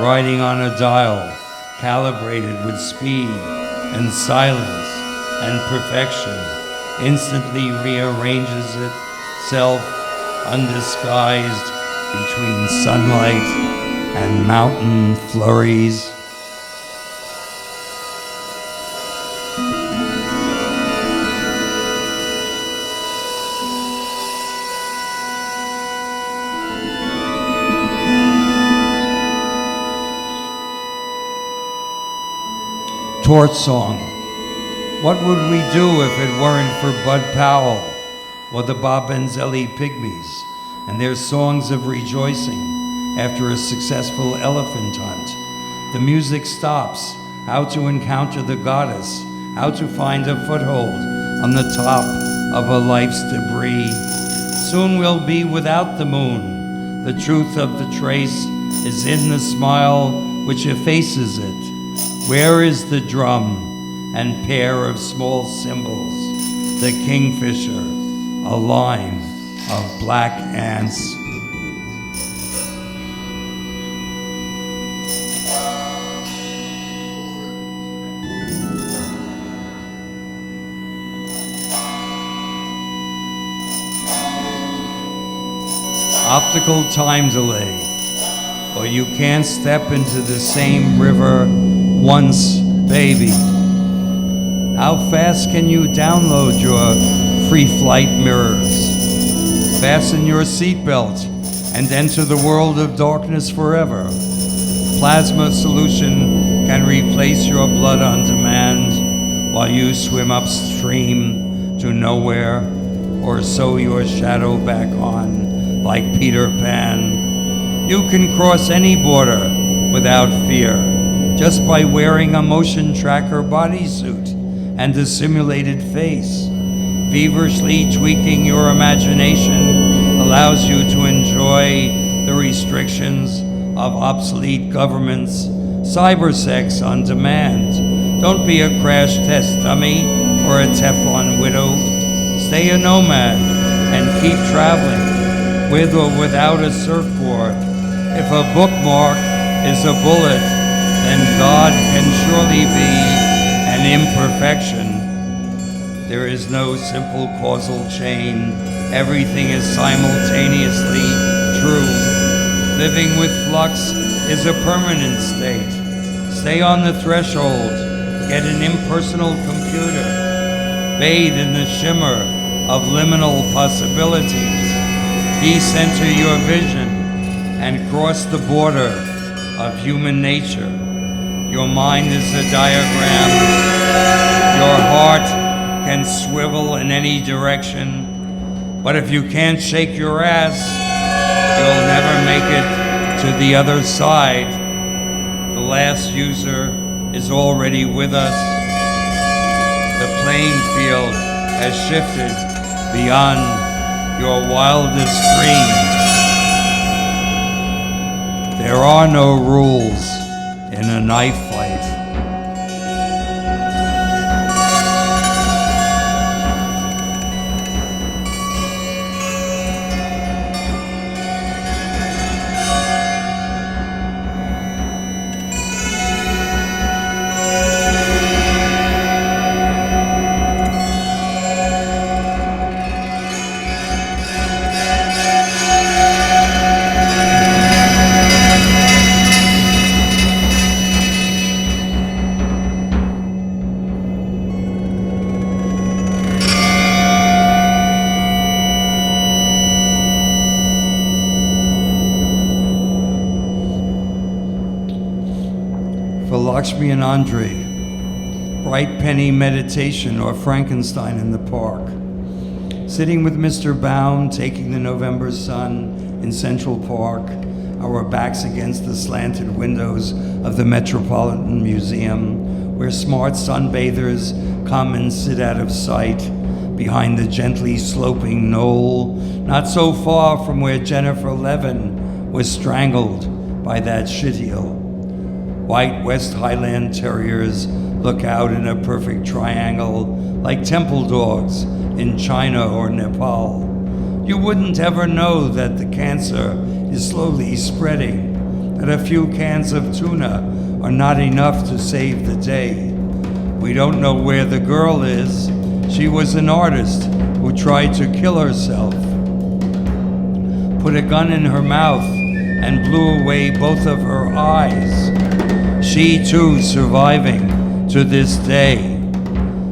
riding on a dial, calibrated with speed and silence and perfection, instantly rearranges itself undisguised between sunlight and mountain flurries. Torch Song. What would we do if it weren't for Bud Powell or the Bob Benzelli Pygmies and their songs of rejoicing after a successful elephant hunt? The music stops, how to encounter the goddess, how to find a foothold on the top of a life's debris. Soon we'll be without the moon. The truth of the trace is in the smile which effaces it. Where is the drum and pair of small cymbals, the kingfisher, a line of black ants? Optical time delay, or you can't step into the same river once, baby. How fast can you download your free flight mirrors? Fasten your seatbelt and enter the world of darkness forever. Plasma solution can replace your blood on demand while you swim upstream to nowhere or sew your shadow back on like Peter Pan. You can cross any border without fear, just by wearing a motion tracker bodysuit and a simulated face. Feverishly tweaking your imagination allows you to enjoy the restrictions of obsolete governments. Cybersex on demand. Don't be a crash test dummy or a Teflon widow. Stay a nomad and keep traveling, with or without a surfboard. If a bookmark is a bullet, then God can surely be an imperfection. There is no simple causal chain. Everything is simultaneously true. Living with flux is a permanent state. Stay on the threshold, get an impersonal computer, bathe in the shimmer of liminal possibilities, decenter your vision, and cross the border of human nature. Your mind is a diagram. Your heart can swivel in any direction, but if you can't shake your ass, you'll never make it to the other side. The last user is already with us. The playing field has shifted beyond your wildest dreams. There are no rules in a knife fight. Lakshmi and Andre, bright penny meditation or Frankenstein in the park. Sitting with Mr. Baum, taking the November sun in Central Park, our backs against the slanted windows of the Metropolitan Museum, where smart sunbathers come and sit out of sight behind the gently sloping knoll, not so far from where Jennifer Levin was strangled by that shitheel. White West Highland Terriers look out in a perfect triangle like temple dogs in China or Nepal. You wouldn't ever know that the cancer is slowly spreading, that a few cans of tuna are not enough to save the day. We don't know where the girl is. She was an artist who tried to kill herself, put a gun in her mouth and blew away both of her eyes. She too surviving to this day.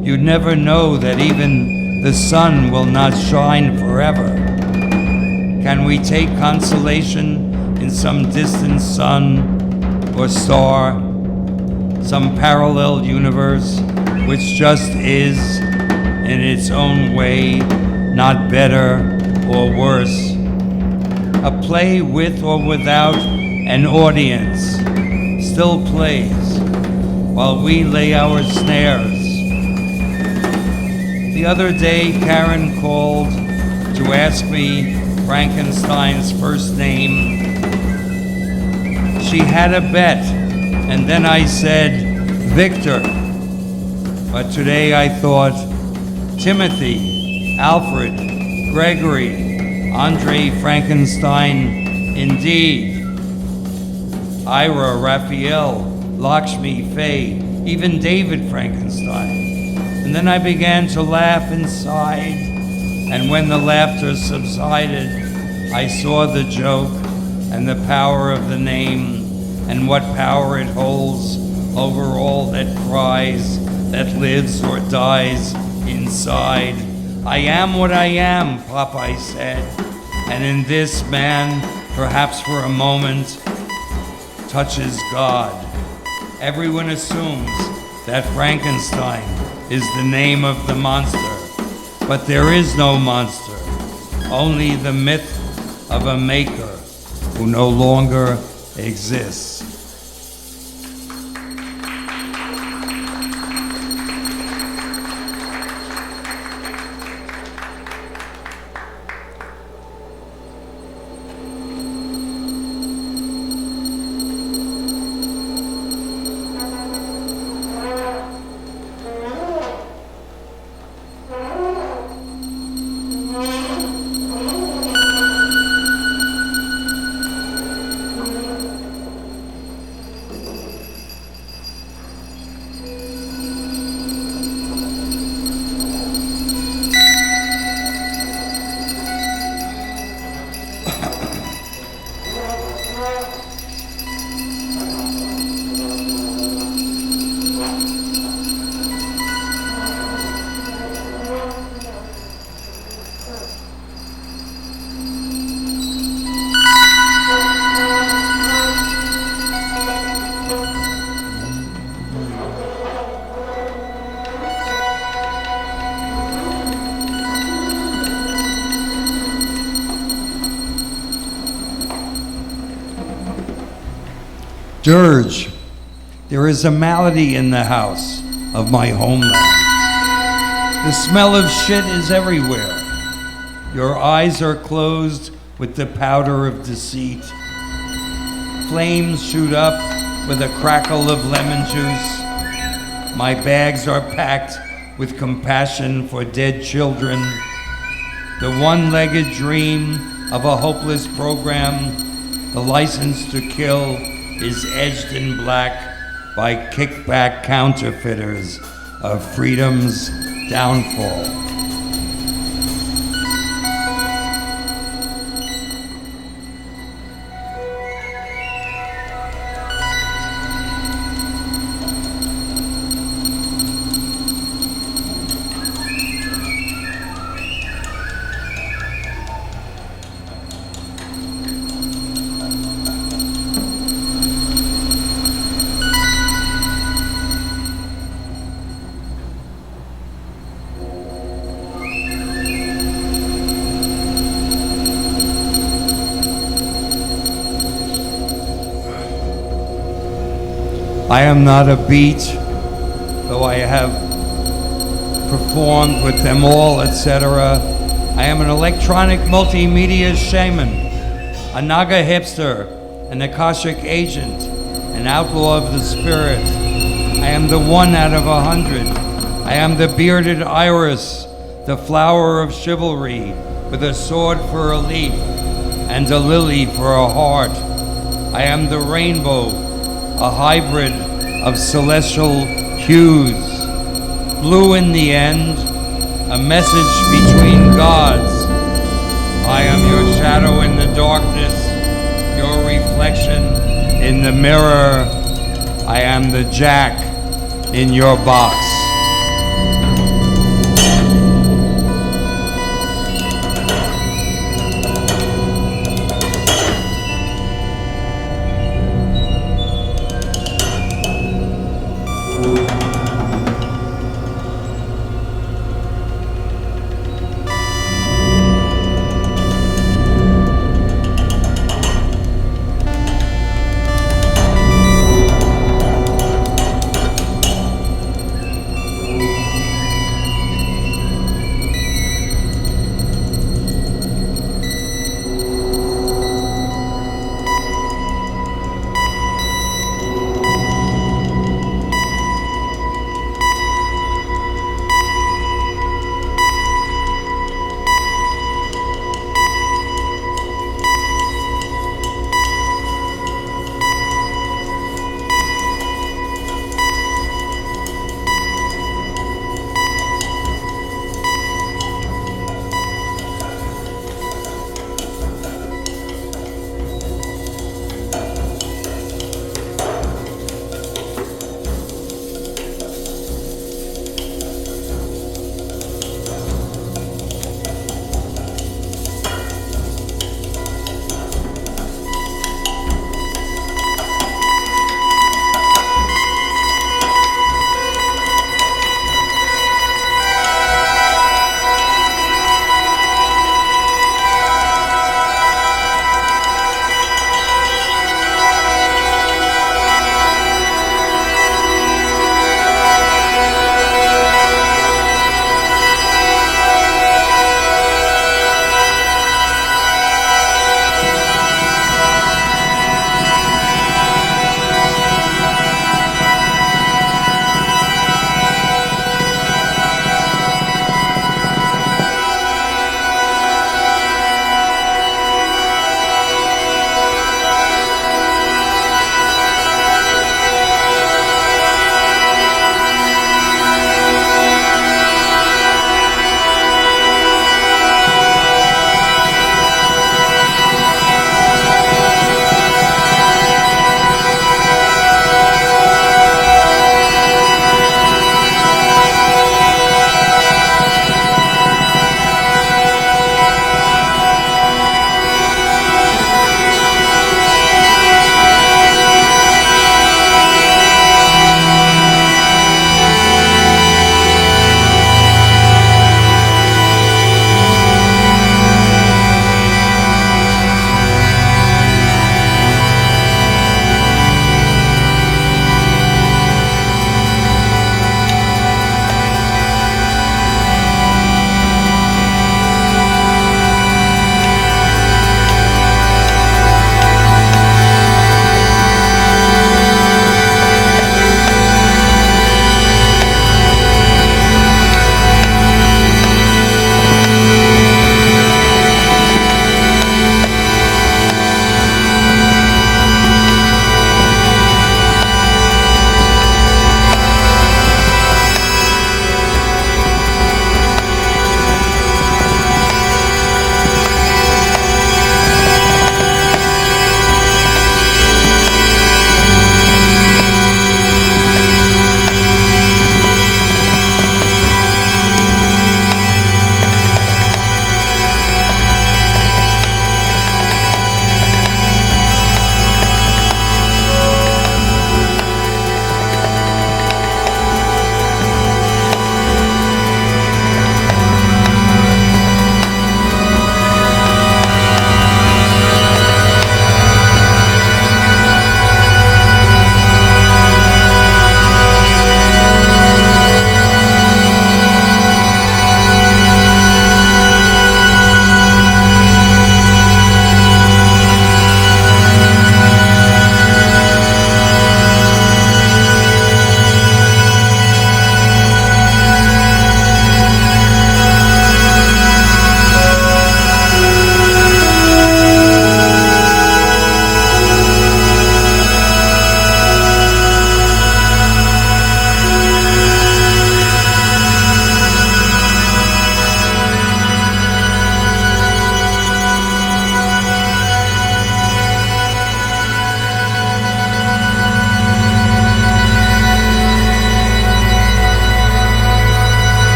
You'd never know that even the sun will not shine forever. Can we take consolation in some distant sun or star, some parallel universe which just is, in its own way, not better or worse? A play with or without an audience still plays while we lay our snares. The other day, Karen called to ask me Frankenstein's first name. She had a bet, and then I said, Victor. But today I thought, Timothy, Alfred, Gregory, Andre Frankenstein, indeed. Ira, Raphael, Lakshmi, Faye, even David Frankenstein. And then I began to laugh inside, and when the laughter subsided, I saw the joke and the power of the name and what power it holds over all that cries, that lives or dies inside. I am what I am, Popeye said, and in this man, perhaps for a moment, touches God. Everyone assumes that Frankenstein is the name of the monster, but there is no monster, only the myth of a maker who no longer exists. Dirge, there is a malady in the house of my homeland. The smell of shit is everywhere. Your eyes are closed with the powder of deceit. Flames shoot up with a crackle of lemon juice. My bags are packed with compassion for dead children. The one-legged dream of a hopeless program, the license to kill, is edged in black by kickback counterfeiters of freedom's downfall. I am not a beat, though I have performed with them all, etc. I am an electronic multimedia shaman, a Naga hipster, an Akashic agent, an outlaw of the spirit. I am the 1 out of 100. I am the bearded iris, the flower of chivalry, with a sword for a leaf and a lily for a heart. I am the rainbow, a hybrid of celestial hues. Blue in the end, a message between gods. I am your shadow in the darkness, your reflection in the mirror. I am the jack in your box.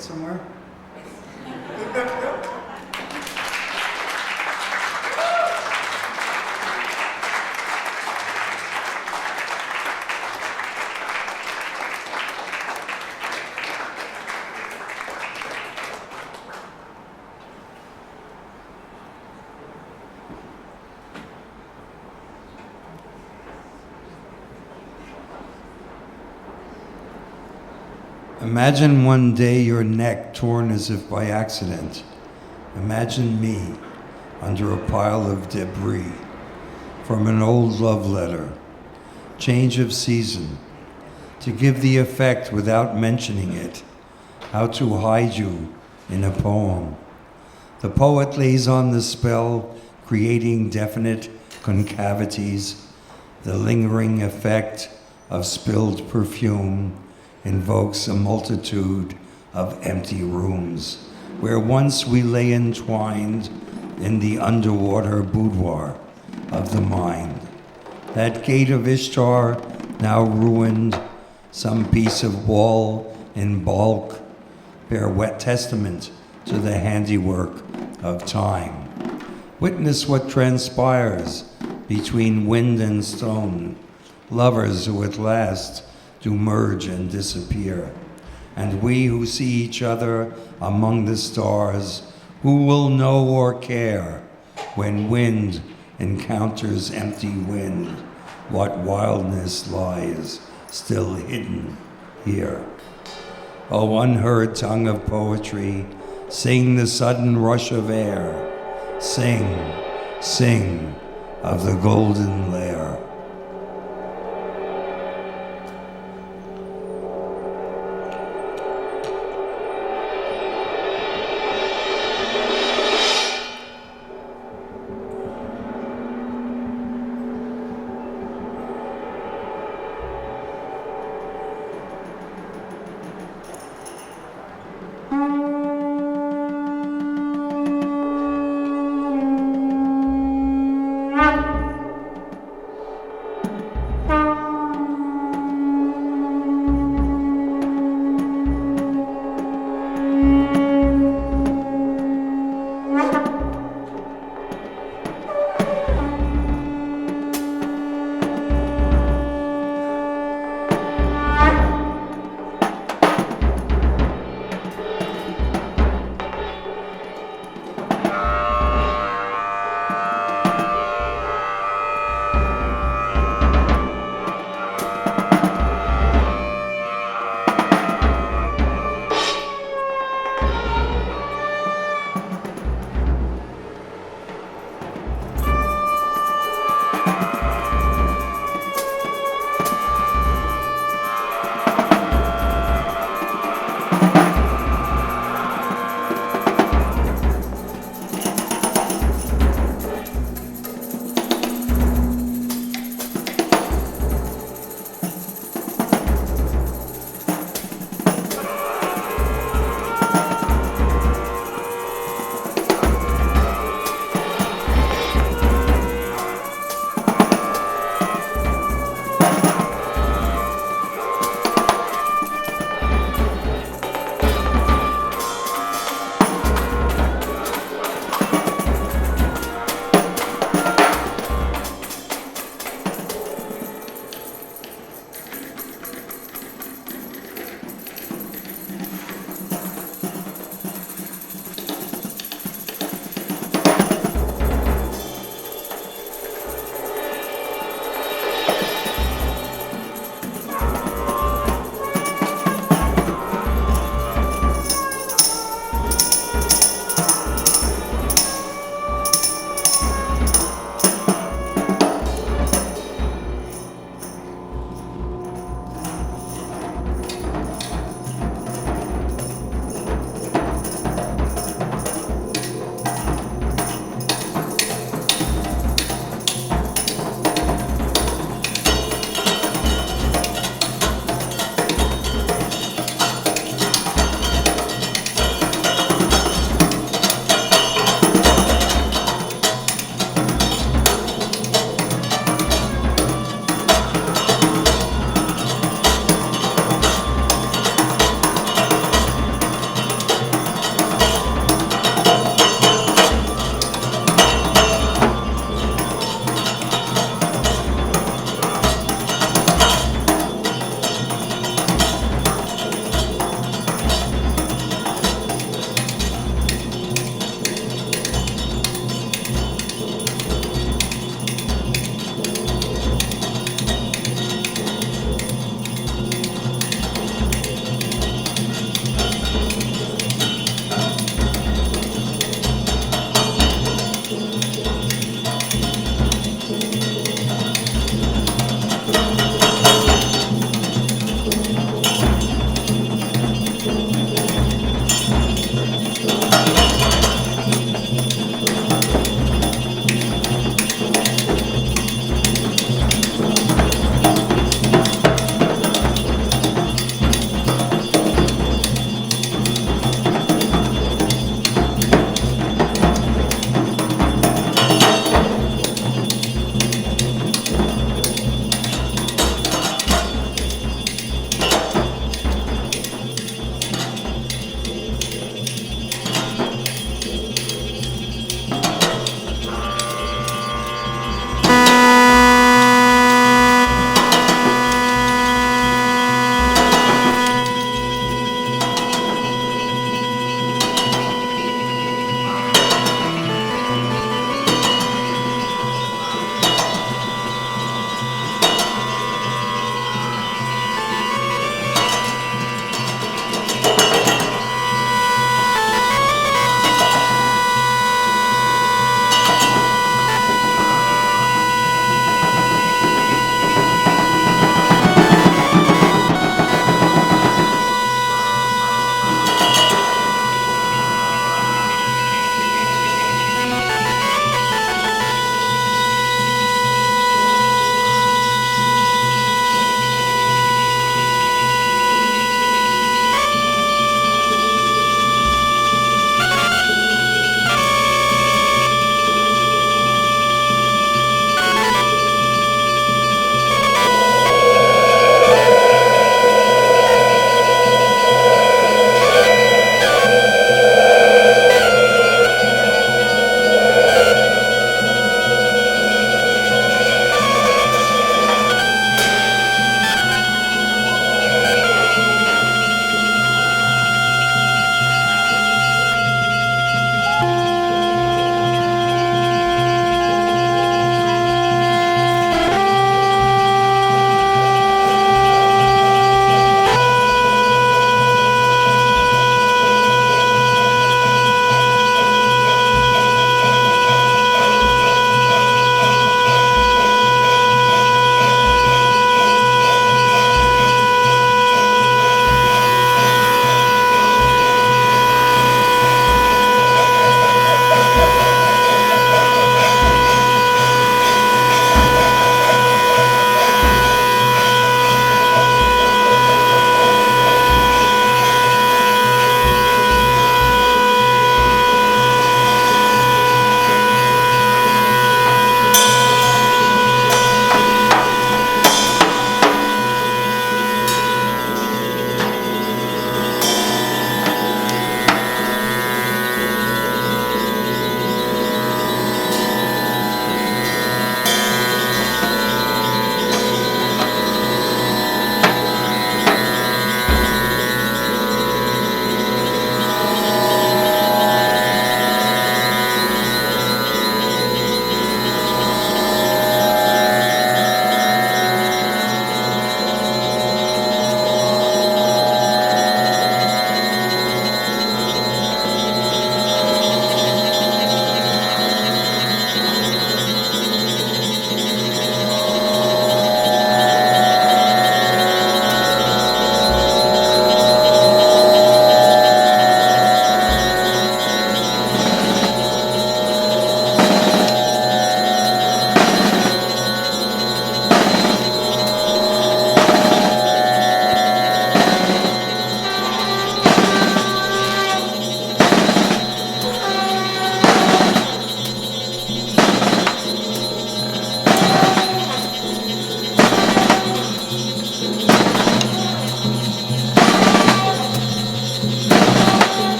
get somewhere? Imagine one day your neck torn as if by accident. Imagine me under a pile of debris from an old love letter. Change of season. To give the effect without mentioning it. How to hide you in a poem. The poet lays on the spell, creating definite concavities. The lingering effect of spilled perfume invokes a multitude of empty rooms, where once we lay entwined in the underwater boudoir of the mind. That gate of Ishtar, now ruined, some piece of wall in bulk, bear wet testament to the handiwork of time. Witness what transpires between wind and stone, lovers who at last do merge and disappear. And we who see each other among the stars, who will know or care when wind encounters empty wind, what wildness lies still hidden here. O unheard tongue of poetry, sing the sudden rush of air. Sing, sing of the golden lair.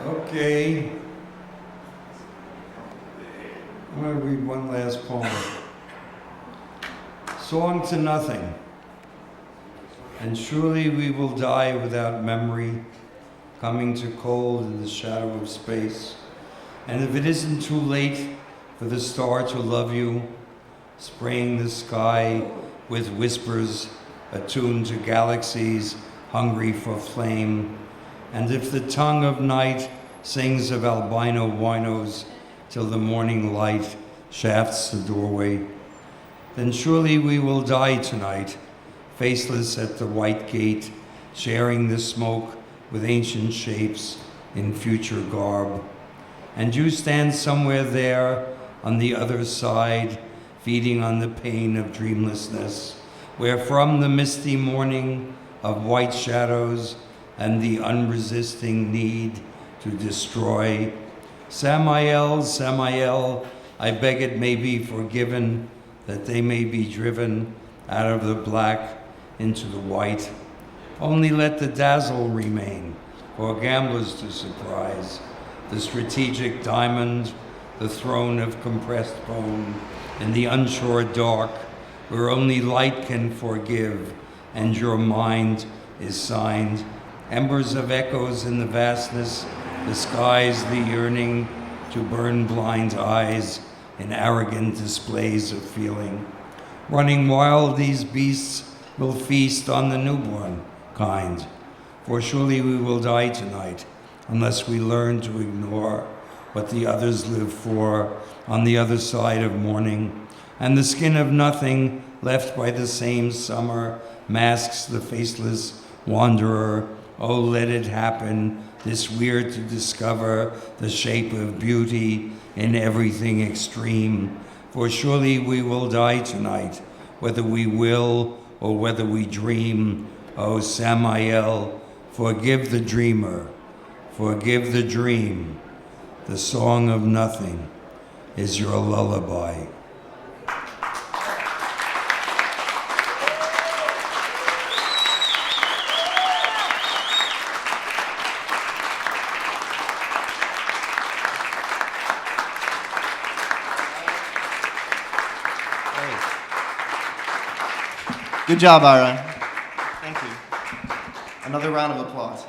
Okay. I'm going to read one last poem. Song to Nothing. And surely we will die without memory, coming to cold in the shadow of space. And if it isn't too late for the star to love you, spraying the sky with whispers attuned to galaxies hungry for flame, and if the tongue of night sings of albino winos till the morning light shafts the doorway, then surely we will die tonight, faceless at the white gate, sharing the smoke with ancient shapes in future garb. And you stand somewhere there on the other side, feeding on the pain of dreamlessness, where from the misty morning of white shadows and the unresisting need to destroy, Samael, Samael, I beg it may be forgiven, that they may be driven out of the black into the white. Only let the dazzle remain for gamblers to surprise, the strategic diamond, the throne of compressed bone, in the unsure dark, where only light can forgive, and your mind is signed. Embers of echoes in the vastness, the skies, the yearning to burn blind eyes in arrogant displays of feeling. Running wild, these beasts will feast on the newborn kind, for surely we will die tonight, unless we learn to ignore what the others live for on the other side of morning. And the skin of nothing left by the same summer masks the faceless wanderer. Oh, let it happen, this weird to discover the shape of beauty in everything extreme. For surely we will die tonight, whether we will or whether we dream. Oh, Samael, forgive the dreamer, forgive the dream. The song of nothing is your lullaby. Good job, Ira. Thank you. Another round of applause.